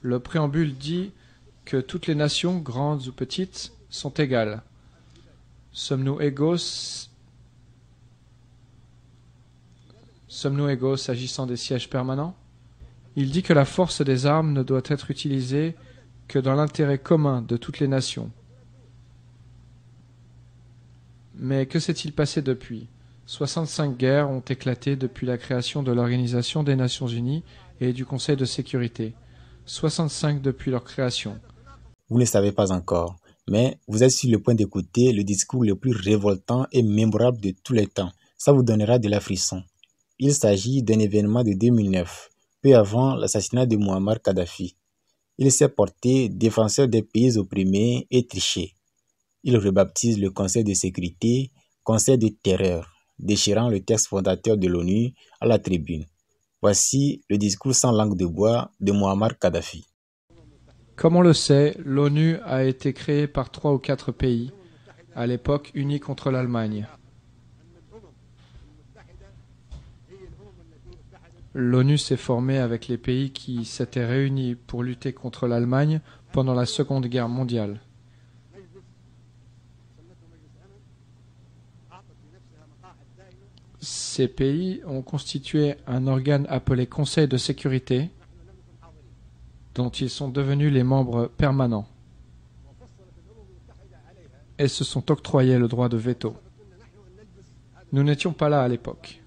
Le préambule dit que toutes les nations, grandes ou petites, sont égales. Sommes-nous égaux s'agissant des sièges permanents? Il dit que la force des armes ne doit être utilisée que dans l'intérêt commun de toutes les nations. Mais que s'est-il passé depuis? 65 guerres ont éclaté depuis la création de l'Organisation des Nations Unies et du Conseil de sécurité. 65 depuis leur création. Vous ne savez pas encore, mais vous êtes sur le point d'écouter le discours le plus révoltant et mémorable de tous les temps. Ça vous donnera de la frisson. Il s'agit d'un événement de 2009, peu avant l'assassinat de Muammar Kadhafi. Il s'est porté défenseur des pays opprimés et triché. Il rebaptise le Conseil de sécurité Conseil de terreur, déchirant le texte fondateur de l'ONU à la tribune. Voici le discours sans langue de bois de Muammar Kadhafi. Comme on le sait, l'ONU a été créée par 3 ou 4 pays, à l'époque unis contre l'Allemagne. L'ONU s'est formée avec les pays qui s'étaient réunis pour lutter contre l'Allemagne pendant la Seconde Guerre mondiale. Ces pays ont constitué un organe appelé Conseil de sécurité, dont ils sont devenus les membres permanents, et se sont octroyés le droit de veto. Nous n'étions pas là à l'époque.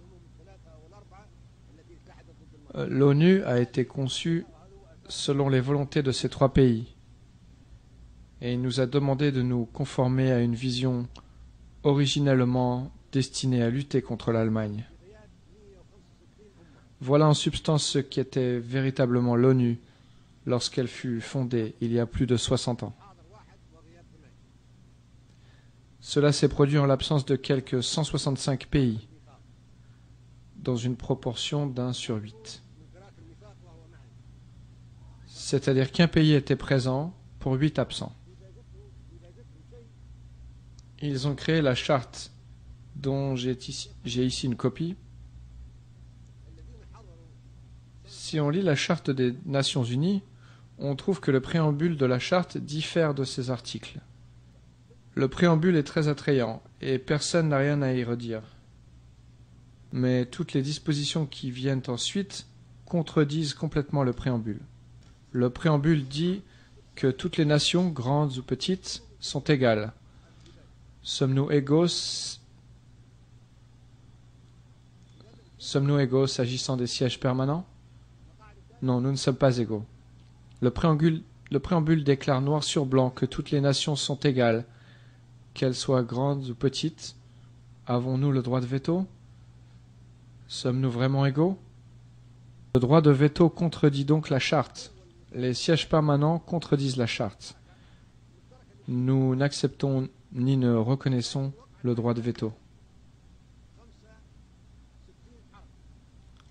L'ONU a été conçue selon les volontés de ces 3 pays, et il nous a demandé de nous conformer à une vision originellement destinée à lutter contre l'Allemagne. Voilà en substance ce qu'était véritablement l'ONU lorsqu'elle fut fondée il y a plus de 60 ans. Cela s'est produit en l'absence de quelques 165 pays, dans une proportion d'1 sur 8. C'est-à-dire qu'un pays était présent pour 8 absents. Ils ont créé la charte, dont j'ai ici une copie. Si on lit la charte des Nations Unies, on trouve que le préambule de la charte diffère de ses articles. Le préambule est très attrayant, et personne n'a rien à y redire. Mais toutes les dispositions qui viennent ensuite contredisent complètement le préambule. Le préambule dit que toutes les nations, grandes ou petites, sont égales. Sommes-nous égaux s'agissant des sièges permanents? Non, nous ne sommes pas égaux. Le préambule déclare noir sur blanc que toutes les nations sont égales, qu'elles soient grandes ou petites. Avons-nous le droit de veto? Sommes-nous vraiment égaux? Le droit de veto contredit donc la charte. Les sièges permanents contredisent la charte. Nous n'acceptons ni ne reconnaissons le droit de veto.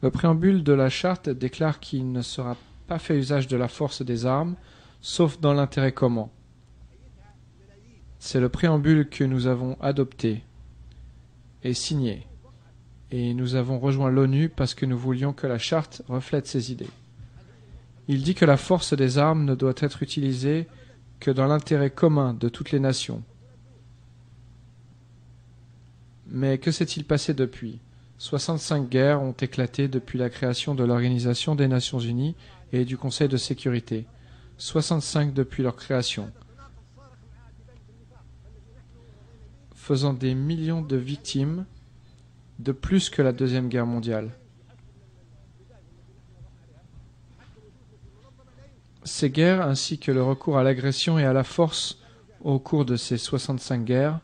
Le préambule de la charte déclare qu'il ne sera pas fait usage de la force des armes, sauf dans l'intérêt commun. C'est le préambule que nous avons adopté et signé, et nous avons rejoint l'ONU parce que nous voulions que la charte reflète ces idées. Il dit que la force des armes ne doit être utilisée que dans l'intérêt commun de toutes les nations. Mais que s'est-il passé depuis? 65 guerres ont éclaté depuis la création de l'Organisation des Nations Unies et du Conseil de sécurité. 65 depuis leur création, faisant des millions de victimes, de plus que la Deuxième Guerre mondiale. Ces guerres, ainsi que le recours à l'agression et à la force au cours de ces 65 guerres,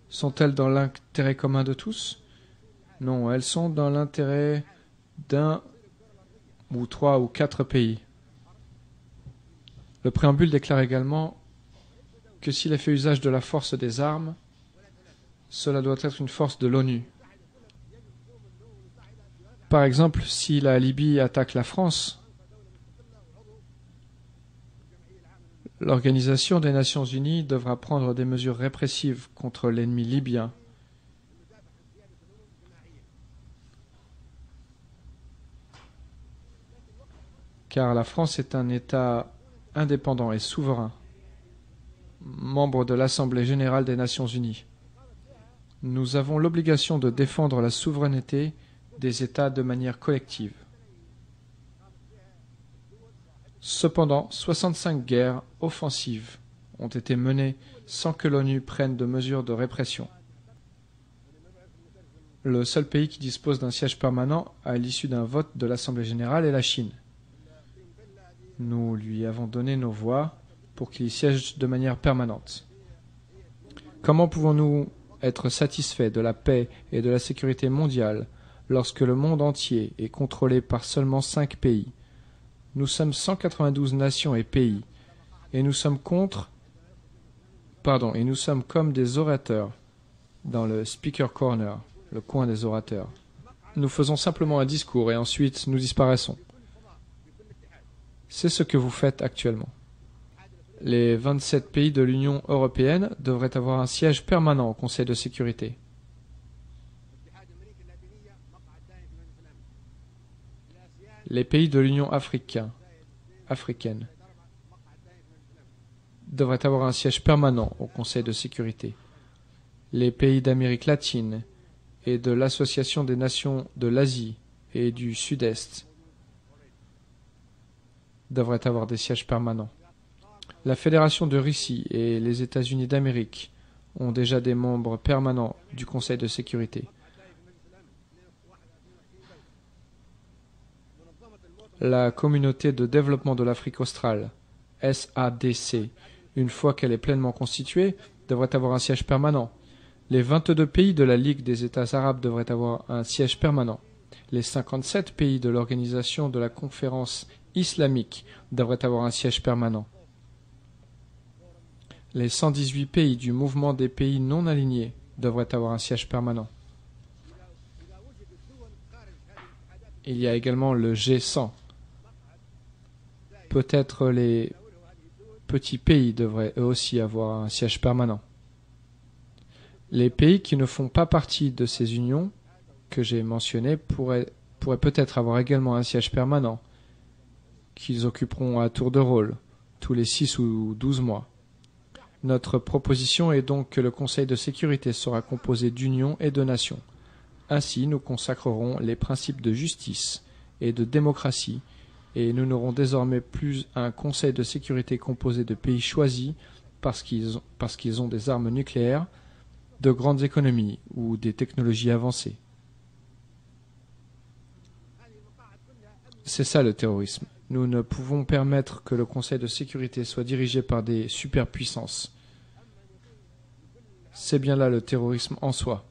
sont-elles dans l'intérêt commun de tous? Non, elles sont dans l'intérêt d'un ou 3 ou 4 pays. Le préambule déclare également que s'il est fait usage de la force des armes, cela doit être une force de l'ONU. Par exemple, si la Libye attaque la France, l'Organisation des Nations Unies devra prendre des mesures répressives contre l'ennemi libyen. car la France est un État indépendant et souverain, membre de l'Assemblée générale des Nations unies. Nous avons l'obligation de défendre la souveraineté des États de manière collective. Cependant, 65 guerres offensives ont été menées sans que l'ONU prenne de mesures de répression. Le seul pays qui dispose d'un siège permanent à l'issue d'un vote de l'Assemblée générale est la Chine. Nous lui avons donné nos voix pour qu'il y siège de manière permanente. Comment pouvons-nous être satisfaits de la paix et de la sécurité mondiale lorsque le monde entier est contrôlé par seulement 5 pays? Nous sommes 192 nations et pays, et nous sommes comme des orateurs dans le Speaker Corner, le coin des orateurs. Nous faisons simplement un discours et ensuite nous disparaissons. C'est ce que vous faites actuellement. Les 27 pays de l'Union européenne devraient avoir un siège permanent au Conseil de sécurité. Les pays de l'Union africaine devraient avoir un siège permanent au Conseil de sécurité. Les pays d'Amérique latine et de l'Association des nations de l'Asie et du Sud-Est devraient avoir des sièges permanents. La Fédération de Russie et les États-Unis d'Amérique ont déjà des membres permanents du Conseil de sécurité. La communauté de développement de l'Afrique australe, SADC, une fois qu'elle est pleinement constituée, devrait avoir un siège permanent. Les 22 pays de la Ligue des États arabes devraient avoir un siège permanent. Les 57 pays de l'Organisation de la Conférence islamique devraient avoir un siège permanent. Les 118 pays du mouvement des pays non alignés devraient avoir un siège permanent. Il y a également le G100. Peut-être les petits pays devraient eux aussi avoir un siège permanent. Les pays qui ne font pas partie de ces unions que j'ai mentionnées pourraient peut-être avoir également un siège permanent qu'ils occuperont à tour de rôle tous les 6 ou 12 mois. Notre proposition est donc que le Conseil de sécurité sera composé d'unions et de nations. Ainsi, nous consacrerons les principes de justice et de démocratie et nous n'aurons désormais plus un Conseil de sécurité composé de pays choisis parce qu'ils ont des armes nucléaires, de grandes économies ou des technologies avancées. C'est ça le terrorisme. Nous ne pouvons permettre que le Conseil de sécurité soit dirigé par des superpuissances. C'est bien là le terrorisme en soi.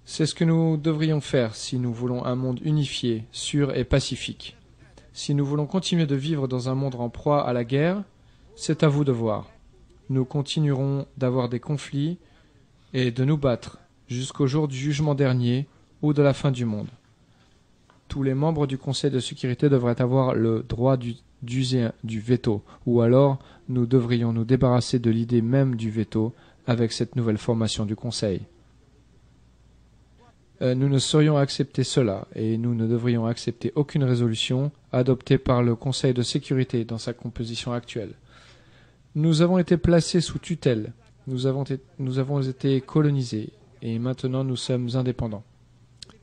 C'est ce que nous devrions faire si nous voulons un monde unifié, sûr et pacifique. Si nous voulons continuer de vivre dans un monde en proie à la guerre, c'est à vous de voir. Nous continuerons d'avoir des conflits et de nous battre jusqu'au jour du jugement dernier ou de la fin du monde. Tous les membres du Conseil de sécurité devraient avoir le droit d'user du veto, ou alors nous devrions nous débarrasser de l'idée même du veto avec cette nouvelle formation du Conseil. Nous ne saurions accepter cela et nous ne devrions accepter aucune résolution adoptée par le Conseil de sécurité dans sa composition actuelle. Nous avons été placés sous tutelle, nous avons été colonisés et maintenant nous sommes indépendants.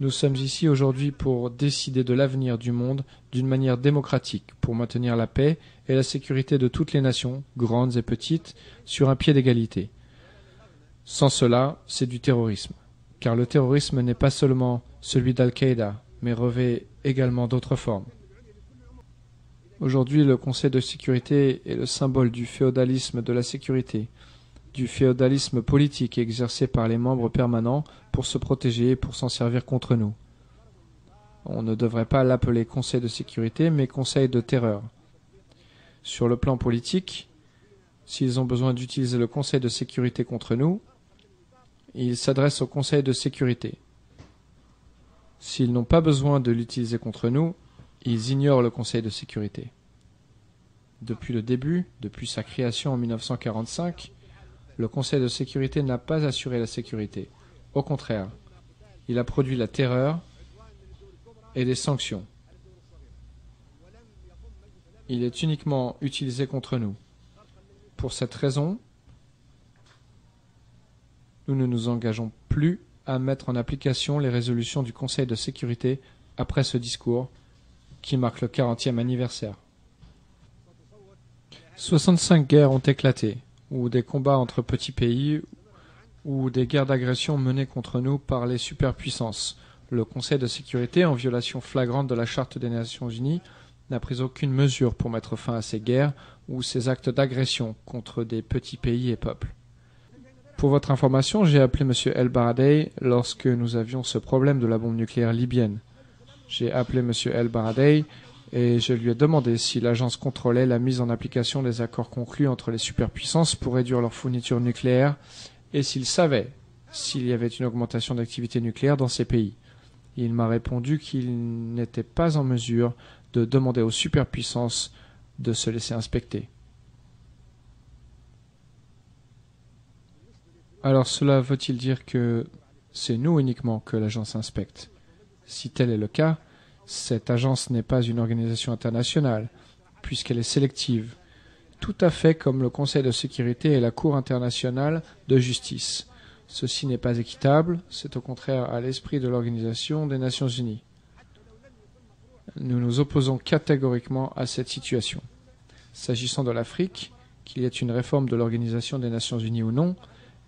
Nous sommes ici aujourd'hui pour décider de l'avenir du monde d'une manière démocratique, pour maintenir la paix et la sécurité de toutes les nations, grandes et petites, sur un pied d'égalité. Sans cela, c'est du terrorisme. Car le terrorisme n'est pas seulement celui d'Al-Qaïda, mais revêt également d'autres formes. Aujourd'hui, le Conseil de sécurité est le symbole du féodalisme de la sécurité, du féodalisme politique exercé par les membres permanents pour se protéger et pour s'en servir contre nous. On ne devrait pas l'appeler Conseil de sécurité, mais Conseil de terreur. Sur le plan politique, s'ils ont besoin d'utiliser le Conseil de sécurité contre nous, ils s'adressent au Conseil de sécurité. S'ils n'ont pas besoin de l'utiliser contre nous, ils ignorent le Conseil de sécurité. Depuis le début, depuis sa création en 1945, le Conseil de sécurité n'a pas assuré la sécurité. Au contraire, Il a produit la terreur et des sanctions. Il est uniquement utilisé contre nous. Pour cette raison, nous ne nous engageons plus à mettre en application les résolutions du Conseil de sécurité après ce discours, qui marque le 40e anniversaire. 65 guerres ont éclaté, ou des combats entre petits pays, ou des guerres d'agression menées contre nous par les superpuissances. Le Conseil de sécurité, en violation flagrante de la Charte des Nations Unies, n'a pris aucune mesure pour mettre fin à ces guerres ou ces actes d'agression contre des petits pays et peuples. Pour votre information, j'ai appelé M. El Baradei lorsque nous avions ce problème de la bombe nucléaire libyenne. J'ai appelé M. El Baradei et je lui ai demandé si l'agence contrôlait la mise en application des accords conclus entre les superpuissances pour réduire leur fourniture nucléaire et s'il savait s'il y avait une augmentation d'activité nucléaire dans ces pays. Il m'a répondu qu'il n'était pas en mesure de demander aux superpuissances de se laisser inspecter. Alors cela veut-il dire que c'est nous uniquement que l'agence inspecte? Si tel est le cas, cette agence n'est pas une organisation internationale, puisqu'elle est sélective, tout à fait comme le Conseil de sécurité et la Cour internationale de justice. Ceci n'est pas équitable, c'est au contraire à l'esprit de l'Organisation des Nations Unies. Nous nous opposons catégoriquement à cette situation. S'agissant de l'Afrique, qu'il y ait une réforme de l'Organisation des Nations Unies ou non,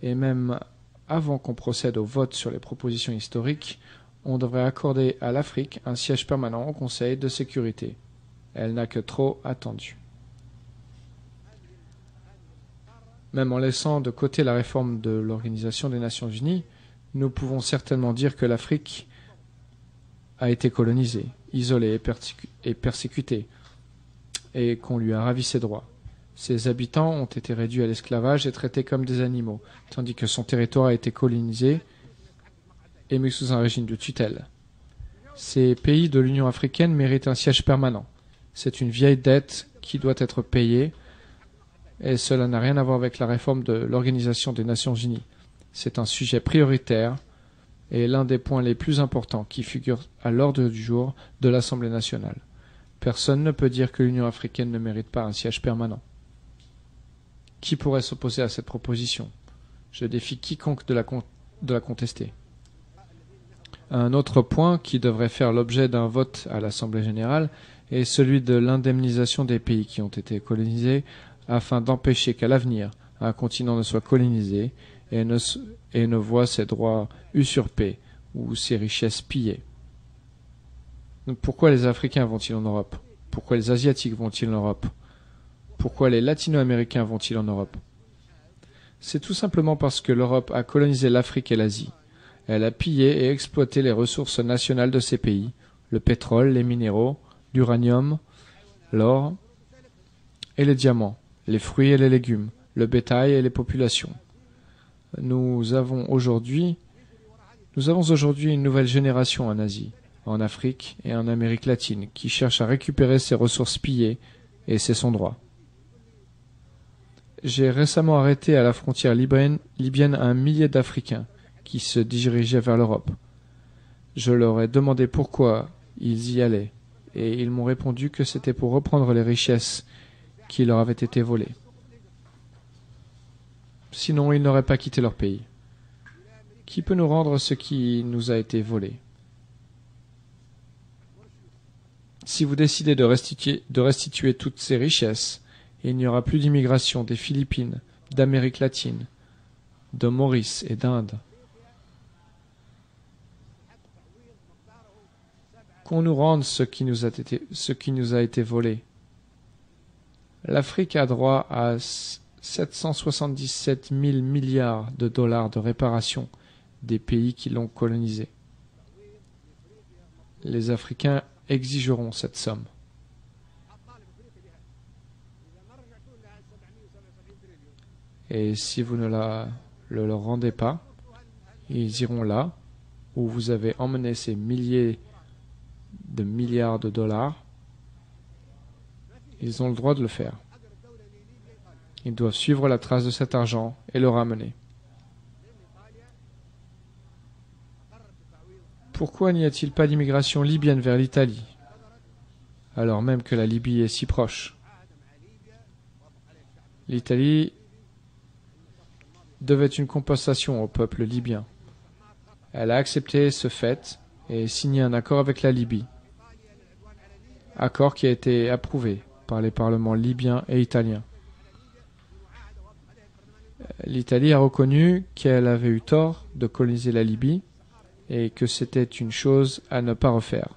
et même avant qu'on procède au vote sur les propositions historiques, on devrait accorder à l'Afrique un siège permanent au Conseil de sécurité. Elle n'a que trop attendu. Même en laissant de côté la réforme de l'Organisation des Nations Unies, nous pouvons certainement dire que l'Afrique a été colonisée, isolée et persécutée, et qu'on lui a ravi ses droits. Ses habitants ont été réduits à l'esclavage et traités comme des animaux, tandis que son territoire a été colonisé et mis sous un régime de tutelle. Ces pays de l'Union africaine méritent un siège permanent. C'est une vieille dette qui doit être payée, et cela n'a rien à voir avec la réforme de l'Organisation des Nations Unies. C'est un sujet prioritaire et l'un des points les plus importants qui figure à l'ordre du jour de l'Assemblée nationale. Personne ne peut dire que l'Union africaine ne mérite pas un siège permanent. Qui pourrait s'opposer à cette proposition? Je défie quiconque de la contester. Un autre point qui devrait faire l'objet d'un vote à l'Assemblée générale est celui de l'indemnisation des pays qui ont été colonisés afin d'empêcher qu'à l'avenir un continent ne soit colonisé et ne voit ses droits usurpés ou ses richesses pillées. Donc pourquoi les Africains vont-ils en Europe? Pourquoi les Asiatiques vont-ils en Europe? Pourquoi les Latino-Américains vont-ils en Europe? C'est tout simplement parce que l'Europe a colonisé l'Afrique et l'Asie. Elle a pillé et exploité les ressources nationales de ces pays, le pétrole, les minéraux, l'uranium, l'or et les diamants, les fruits et les légumes, le bétail et les populations. Nous avons aujourd'hui une nouvelle génération en Asie, en Afrique et en Amérique latine qui cherche à récupérer ces ressources pillées, et c'est son droit. J'ai récemment arrêté à la frontière libyenne un millier d'Africains qui se dirigeaient vers l'Europe. Je leur ai demandé pourquoi ils y allaient, et ils m'ont répondu que c'était pour reprendre les richesses qui leur avaient été volées. Sinon, ils n'auraient pas quitté leur pays. Qui peut nous rendre ce qui nous a été volé? Si vous décidez de restituer toutes ces richesses, il n'y aura plus d'immigration des Philippines, d'Amérique latine, de Maurice et d'Inde. Qu'on nous rende ce qui nous a été volé. L'Afrique a droit à 777 000 milliards de dollars de réparation des pays qui l'ont colonisé. Les Africains exigeront cette somme. Et si vous ne le leur rendez pas, ils iront là où vous avez emmené ces milliers de milliards de dollars. Ils ont le droit de le faire. Ils doivent suivre la trace de cet argent et le ramener. Pourquoi n'y a-t-il pas d'immigration libyenne vers l'Italie, alors même que la Libye est si proche? L'Italie devait une compensation au peuple libyen. Elle a accepté ce fait et signé un accord avec la Libye. Accord qui a été approuvé par les parlements libyens et italiens. L'Italie a reconnu qu'elle avait eu tort de coloniser la Libye et que c'était une chose à ne pas refaire.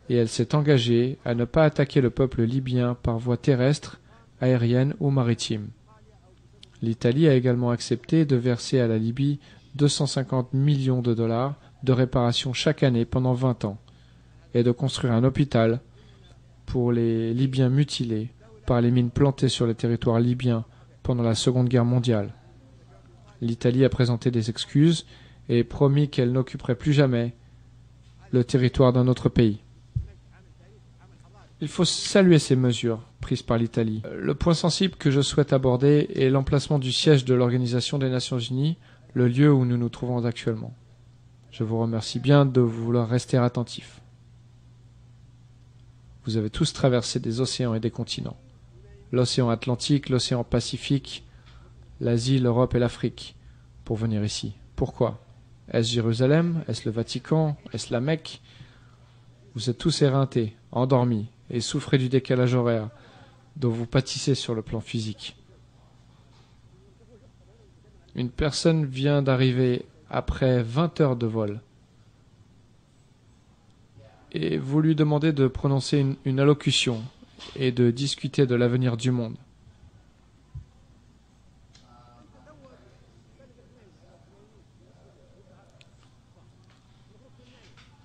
Et elle s'est engagée à ne pas attaquer le peuple libyen par voie terrestre, aérienne ou maritime. L'Italie a également accepté de verser à la Libye 250 millions de dollars de réparation chaque année pendant 20 ans et de construire un hôpital pour les Libyens mutilés par les mines plantées sur le territoire libyen pendant la Seconde Guerre mondiale. L'Italie a présenté des excuses et promis qu'elle n'occuperait plus jamais le territoire d'un autre pays. Il faut saluer ces mesures prises par l'Italie. Le point sensible que je souhaite aborder est l'emplacement du siège de l'Organisation des Nations Unies, le lieu où nous nous trouvons actuellement. Je vous remercie bien de vouloir rester attentifs. Vous avez tous traversé des océans et des continents. L'océan Atlantique, l'océan Pacifique, l'Asie, l'Europe et l'Afrique, pour venir ici. Pourquoi? Est-ce Jérusalem? Est-ce le Vatican? Est-ce la Mecque? Vous êtes tous éreintés, endormis, et souffrez du décalage horaire dont vous pâtissez sur le plan physique. Une personne vient d'arriver après 20 heures de vol et vous lui demandez de prononcer une allocution et de discuter de l'avenir du monde.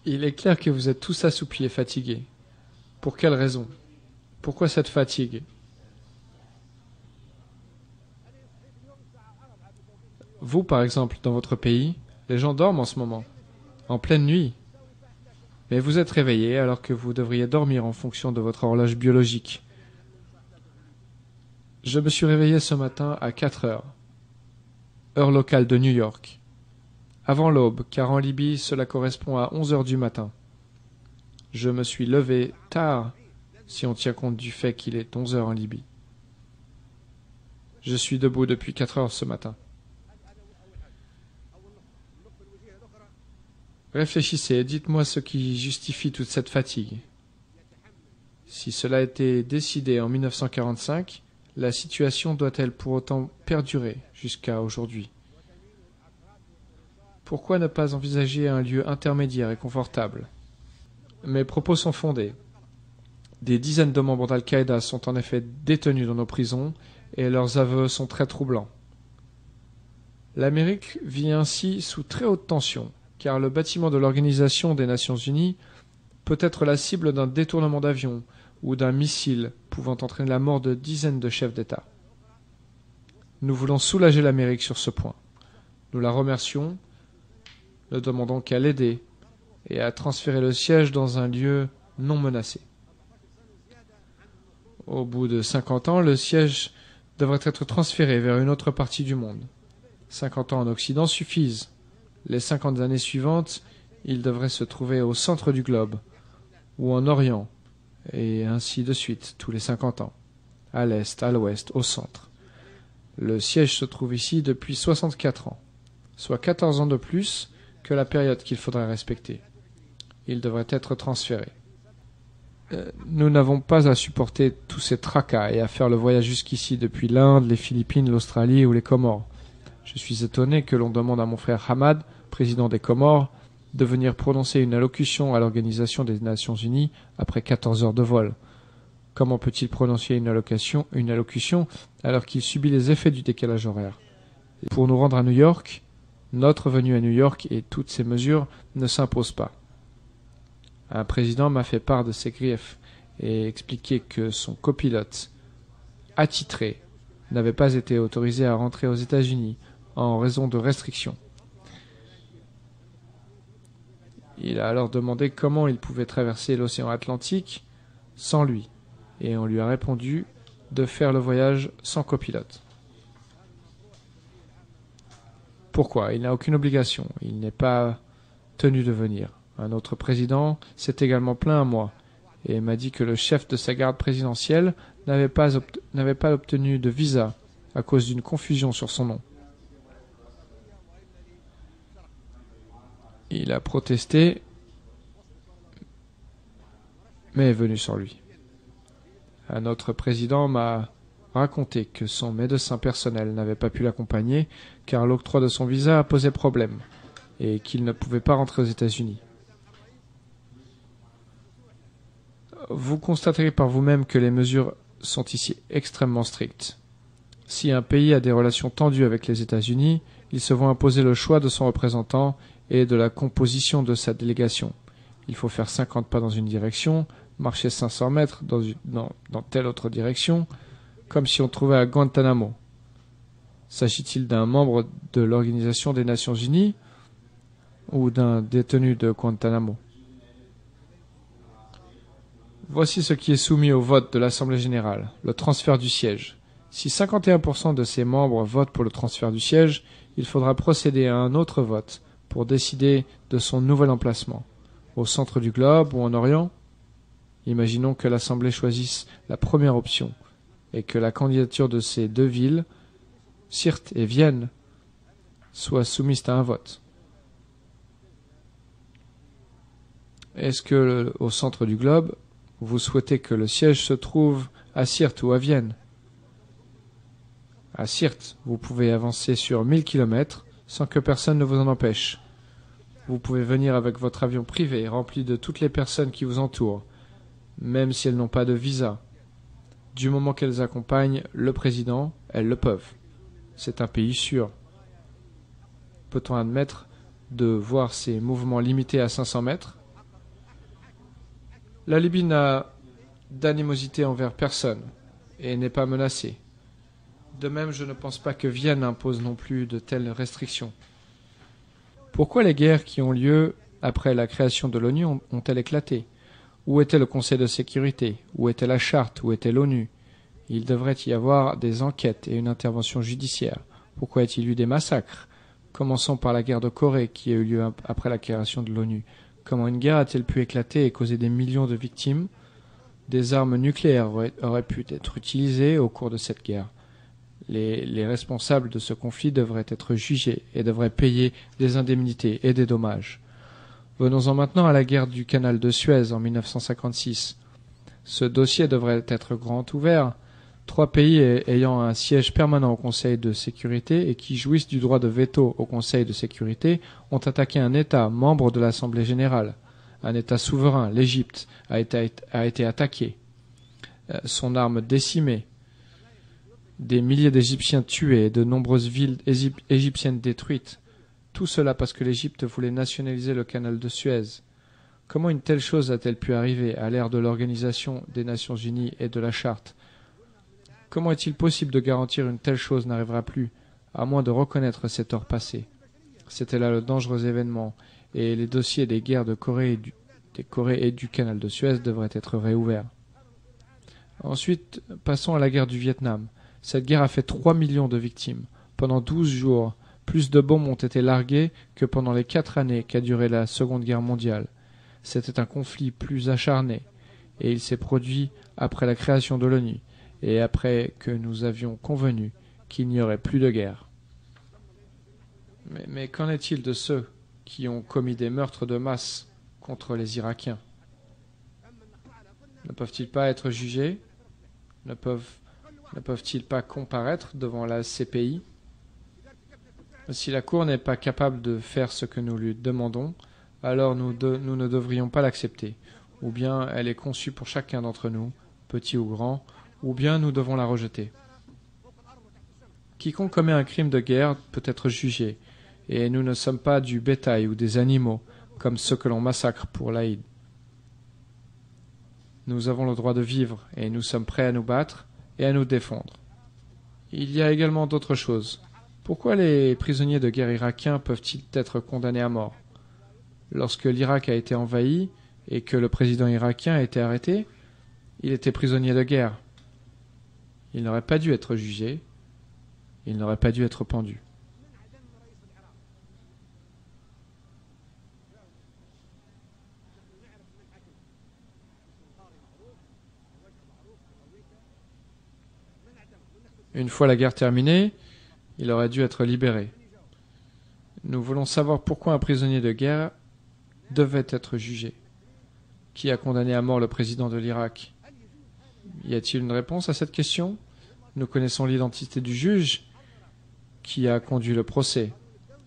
Il est clair que vous êtes tous assoupis et fatigués. Pour quelle raison? Pourquoi cette fatigue? Vous, par exemple, dans votre pays, les gens dorment en ce moment, en pleine nuit. Mais vous êtes réveillés alors que vous devriez dormir en fonction de votre horloge biologique. Je me suis réveillé ce matin à 4 heures, heure locale de New York. Avant l'aube, car en Libye, cela correspond à 11 heures du matin. Je me suis levé tard, si on tient compte du fait qu'il est 11 heures en Libye. Je suis debout depuis 4 heures ce matin. Réfléchissez et dites-moi ce qui justifie toute cette fatigue. Si cela a été décidé en 1945, la situation doit-elle pour autant perdurer jusqu'à aujourd'hui? Pourquoi ne pas envisager un lieu intermédiaire et confortable? Mes propos sont fondés. Des dizaines de membres d'Al-Qaïda sont en effet détenus dans nos prisons et leurs aveux sont très troublants. L'Amérique vit ainsi sous très haute tension, car le bâtiment de l'Organisation des Nations Unies peut être la cible d'un détournement d'avion ou d'un missile pouvant entraîner la mort de dizaines de chefs d'État. Nous voulons soulager l'Amérique sur ce point. Nous la remercions, ne demandons qu'à l'aider et à transférer le siège dans un lieu non menacé. Au bout de 50 ans, le siège devrait être transféré vers une autre partie du monde. 50 ans en Occident suffisent. Les 50 années suivantes, il devrait se trouver au centre du globe, ou en Orient, et ainsi de suite, tous les 50 ans, à l'est, à l'ouest, au centre. Le siège se trouve ici depuis 64 ans, soit 14 ans de plus que la période qu'il faudrait respecter. Il devrait être transféré. Nous n'avons pas à supporter tous ces tracas et à faire le voyage jusqu'ici depuis l'Inde, les Philippines, l'Australie ou les Comores. Je suis étonné que l'on demande à mon frère Hamad, président des Comores, de venir prononcer une allocution à l'Organisation des Nations Unies après 14 heures de vol. Comment peut-il prononcer une allocution alors qu'il subit les effets du décalage horaire? Pour nous rendre à New York, notre venue à New York et toutes ces mesures ne s'imposent pas. Un président m'a fait part de ses griefs et expliqué que son copilote, attitré, n'avait pas été autorisé à rentrer aux États-Unis en raison de restrictions. Il a alors demandé comment il pouvait traverser l'océan Atlantique sans lui, et on lui a répondu de faire le voyage sans copilote. Pourquoi? Il n'a aucune obligation, il n'est pas tenu de venir. Un autre président s'est également plaint à moi et m'a dit que le chef de sa garde présidentielle n'avait pas obtenu de visa à cause d'une confusion sur son nom. Il a protesté, mais est venu sur lui. Un autre président m'a raconté que son médecin personnel n'avait pas pu l'accompagner car l'octroi de son visa posait problème et qu'il ne pouvait pas rentrer aux États-Unis. Vous constaterez par vous-même que les mesures sont ici extrêmement strictes. Si un pays a des relations tendues avec les États-Unis, ils se vont imposer le choix de son représentant et de la composition de sa délégation. Il faut faire 50 pas dans une direction, marcher 500 mètres dans telle autre direction, comme si on trouvait à Guantanamo. S'agit-il d'un membre de l'Organisation des Nations Unies ou d'un détenu de Guantanamo? Voici ce qui est soumis au vote de l'Assemblée générale, le transfert du siège. Si 51% de ses membres votent pour le transfert du siège, il faudra procéder à un autre vote pour décider de son nouvel emplacement, au centre du globe ou en Orient. Imaginons que l'Assemblée choisisse la première option et que la candidature de ces deux villes, Sirte et Vienne, soit soumise à un vote. Est-ce que, au centre du globe, vous souhaitez que le siège se trouve à Sirte ou à Vienne? À Sirte, vous pouvez avancer sur 1000 km sans que personne ne vous en empêche. Vous pouvez venir avec votre avion privé rempli de toutes les personnes qui vous entourent, même si elles n'ont pas de visa. Du moment qu'elles accompagnent le président, elles le peuvent. C'est un pays sûr. Peut-on admettre de voir ces mouvements limités à 500 mètres? La Libye n'a d'animosité envers personne et n'est pas menacée. De même, je ne pense pas que Vienne impose non plus de telles restrictions. Pourquoi les guerres qui ont lieu après la création de l'ONU ont-elles éclaté? Où était le Conseil de sécurité? Où était la Charte? Où était l'ONU? Il devrait y avoir des enquêtes et une intervention judiciaire. Pourquoi y a-t-il eu des massacres? Commençons par la guerre de Corée qui a eu lieu après la création de l'ONU. Comment une guerre a-t-elle pu éclater et causer des millions de victimes? Des armes nucléaires auraient pu être utilisées au cours de cette guerre. Les responsables de ce conflit devraient être jugés et devraient payer des indemnités et des dommages. Venons-en maintenant à la guerre du canal de Suez en 1956. Ce dossier devrait être grand ouvert. 3 pays ayant un siège permanent au Conseil de sécurité et qui jouissent du droit de veto au Conseil de sécurité ont attaqué un État membre de l'Assemblée générale. Un État souverain, l'Égypte, a été attaqué. Son arme décimée. Des milliers d'Égyptiens tués et de nombreuses villes égyptiennes détruites. Tout cela parce que l'Égypte voulait nationaliser le canal de Suez. Comment une telle chose a-t-elle pu arriver à l'ère de l'Organisation des Nations Unies et de la Charte? Comment est-il possible de garantir une telle chose n'arrivera plus, à moins de reconnaître ces torts passés? C'était là le dangereux événement, et les dossiers des guerres de Corée et du canal de Suez devraient être réouverts. Ensuite, passons à la guerre du Vietnam. Cette guerre a fait 3 millions de victimes. Pendant 12 jours, plus de bombes ont été larguées que pendant les 4 années qu'a duré la Seconde Guerre mondiale. C'était un conflit plus acharné, et il s'est produit après la création de l'ONU, et après que nous avions convenu qu'il n'y aurait plus de guerre. Mais qu'en est-il de ceux qui ont commis des meurtres de masse contre les Irakiens? Ne peuvent-ils pas être jugés? Ne peuvent-ils pas comparaître devant la CPI? Si la Cour n'est pas capable de faire ce que nous lui demandons, alors nous ne devrions pas l'accepter. Ou bien elle est conçue pour chacun d'entre nous, petit ou grand, ou bien nous devons la rejeter. Quiconque commet un crime de guerre peut être jugé, et nous ne sommes pas du bétail ou des animaux, comme ceux que l'on massacre pour l'Aïd. Nous avons le droit de vivre, et nous sommes prêts à nous battre et à nous défendre. Il y a également d'autres choses. Pourquoi les prisonniers de guerre irakiens peuvent-ils être condamnés à mort? Lorsque l'Irak a été envahi et que le président irakien a été arrêté, il était prisonnier de guerre. Il n'aurait pas dû être jugé, il n'aurait pas dû être pendu. Une fois la guerre terminée, il aurait dû être libéré. Nous voulons savoir pourquoi un prisonnier de guerre devait être jugé. Qui a condamné à mort le président de l'Irak? Y a-t-il une réponse à cette question? Nous connaissons l'identité du juge qui a conduit le procès.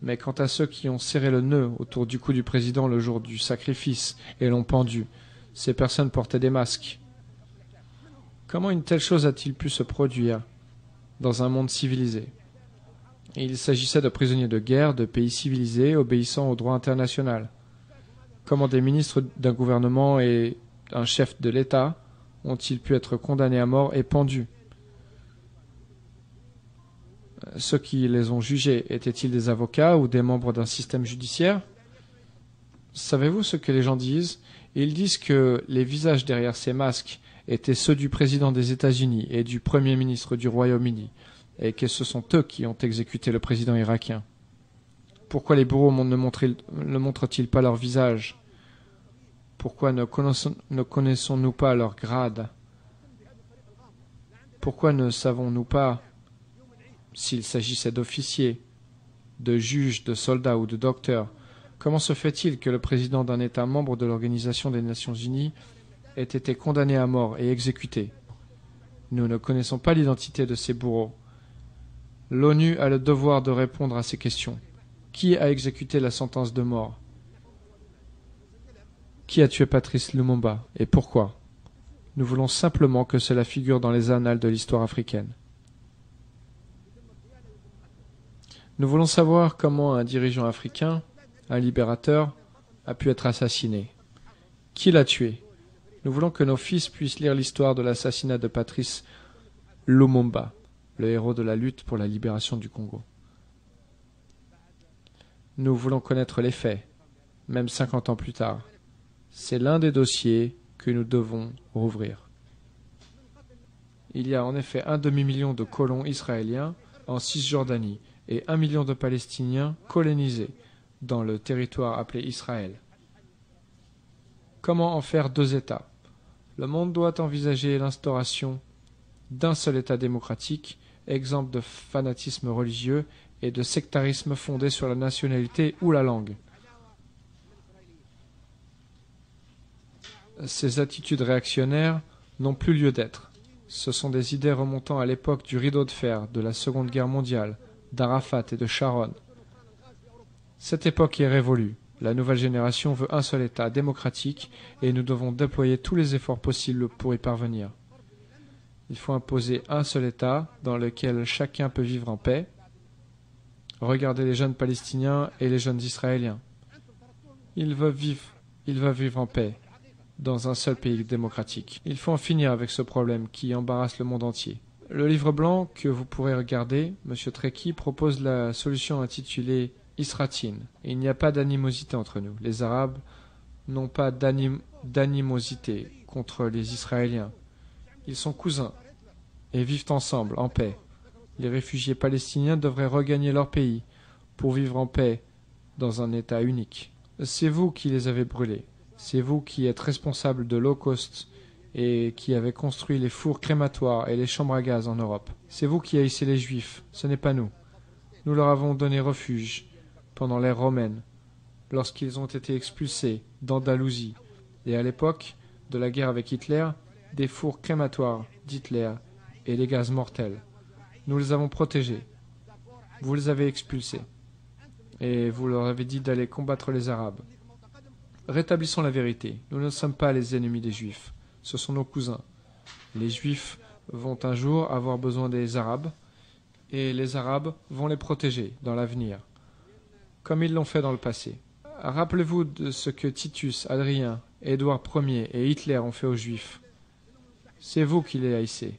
Mais quant à ceux qui ont serré le nœud autour du cou du président le jour du sacrifice et l'ont pendu, ces personnes portaient des masques. Comment une telle chose a-t-il pu se produire dans un monde civilisé? Et il s'agissait de prisonniers de guerre de pays civilisés obéissant au droit international. Comment des ministres d'un gouvernement et un chef de l'État ont-ils pu être condamnés à mort et pendus? Ceux qui les ont jugés étaient-ils des avocats ou des membres d'un système judiciaire? Savez-vous ce que les gens disent? Ils disent que les visages derrière ces masques étaient ceux du président des États-Unis et du premier ministre du Royaume-Uni, et que ce sont eux qui ont exécuté le président irakien. Pourquoi les bourreaux ne montrent-ils pas leur visage? Pourquoi ne connaissons-nous pas leur grade? Pourquoi ne savons-nous pas s'il s'agissait d'officiers, de juges, de soldats ou de docteurs? Comment se fait-il que le président d'un État membre de l'Organisation des Nations Unies ait été condamné à mort et exécuté? Nous ne connaissons pas l'identité de ces bourreaux. L'ONU a le devoir de répondre à ces questions. Qui a exécuté la sentence de mort? Qui a tué Patrice Lumumba et pourquoi? Nous voulons simplement que cela figure dans les annales de l'histoire africaine. Nous voulons savoir comment un dirigeant africain, un libérateur, a pu être assassiné. Qui l'a tué? Nous voulons que nos fils puissent lire l'histoire de l'assassinat de Patrice Lumumba, le héros de la lutte pour la libération du Congo. Nous voulons connaître les faits, même 50 ans plus tard. C'est l'un des dossiers que nous devons rouvrir. Il y a en effet un demi-million de colons israéliens en Cisjordanie et 1 million de Palestiniens colonisés dans le territoire appelé Israël. Comment en faire 2 États? Le monde doit envisager l'instauration d'un seul État démocratique, exempt de fanatisme religieux et de sectarisme fondé sur la nationalité ou la langue. Ces attitudes réactionnaires n'ont plus lieu d'être. Ce sont des idées remontant à l'époque du rideau de fer, de la Seconde Guerre mondiale, d'Arafat et de Sharon. Cette époque est révolue. La nouvelle génération veut un seul État démocratique et nous devons déployer tous les efforts possibles pour y parvenir. Il faut imposer un seul État dans lequel chacun peut vivre en paix. Regardez les jeunes Palestiniens et les jeunes Israéliens. Ils veulent vivre en paix dans un seul pays démocratique. Il faut en finir avec ce problème qui embarrasse le monde entier. Le livre blanc que vous pourrez regarder, M. Trekkie propose la solution intitulée Isratin. Il n'y a pas d'animosité entre nous. Les Arabes n'ont pas d'animosité contre les Israéliens. Ils sont cousins et vivent ensemble, en paix. Les réfugiés palestiniens devraient regagner leur pays pour vivre en paix dans un État unique. C'est vous qui les avez brûlés. C'est vous qui êtes responsable de l'Holocauste et qui avez construit les fours crématoires et les chambres à gaz en Europe. C'est vous qui haïssez les Juifs, ce n'est pas nous. Nous leur avons donné refuge pendant l'ère romaine, lorsqu'ils ont été expulsés d'Andalousie, et à l'époque de la guerre avec Hitler, des fours crématoires d'Hitler et les gaz mortels. Nous les avons protégés. Vous les avez expulsés. Et vous leur avez dit d'aller combattre les Arabes. Rétablissons la vérité. Nous ne sommes pas les ennemis des Juifs. Ce sont nos cousins. Les Juifs vont un jour avoir besoin des Arabes, et les Arabes vont les protéger dans l'avenir, comme ils l'ont fait dans le passé. Rappelez-vous de ce que Titus, Adrien, Édouard Ier et Hitler ont fait aux Juifs. C'est vous qui les haïssez.